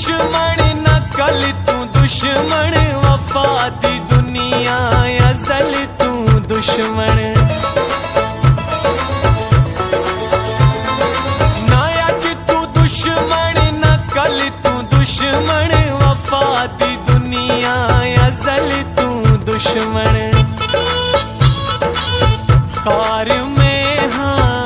दुश्मन नकल तू दुश्मन, वफा दी दुनिया असल तू दुश्मन। नायक तू दुश्मन नकल तू दुश्मन, वफा दी दुनिया असल तू दुश्मन। खार में हाँ,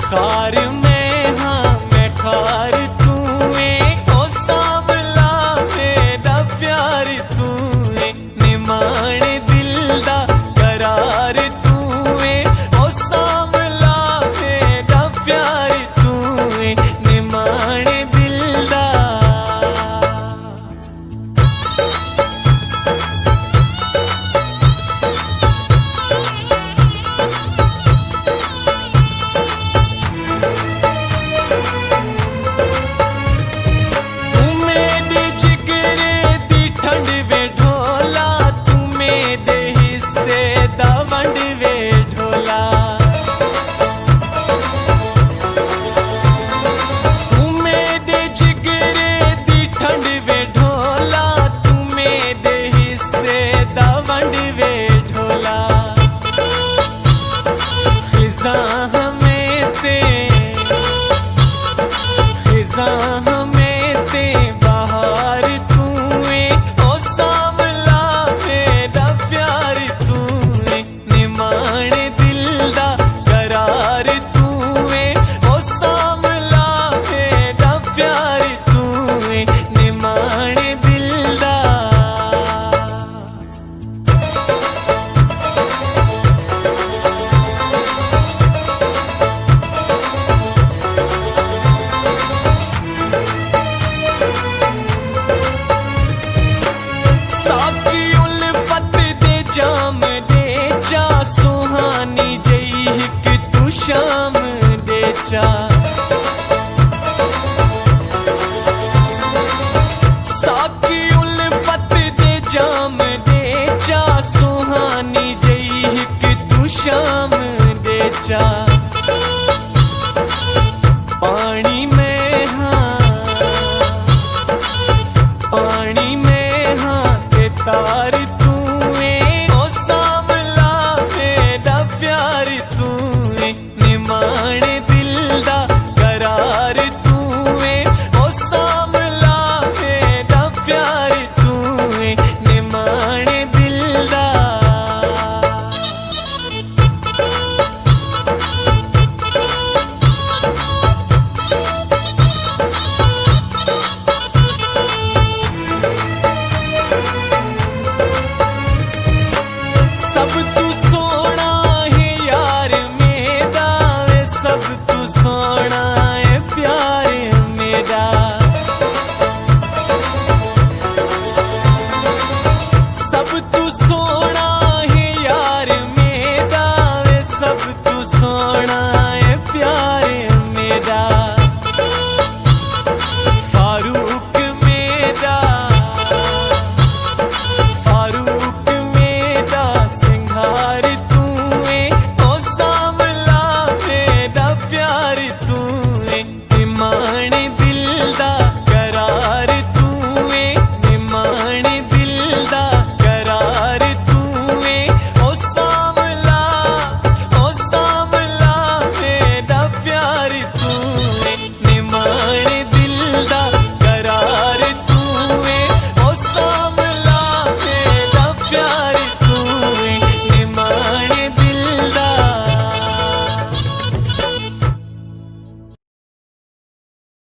खार में हाँ मैं खार तू है, ओ सांवला मेरा प्यार तू है, निमान दिल दा करार तू है, ओ सांवला मेरा प्यार तू है, निमान दिल दा। वंड वे ढोला तू मेरे जिगरे दी ठंड वे ढोला, तू मेरे हिस्से दा वंड वे ढोला। खिज़ा हमें ते खिज़ा हमें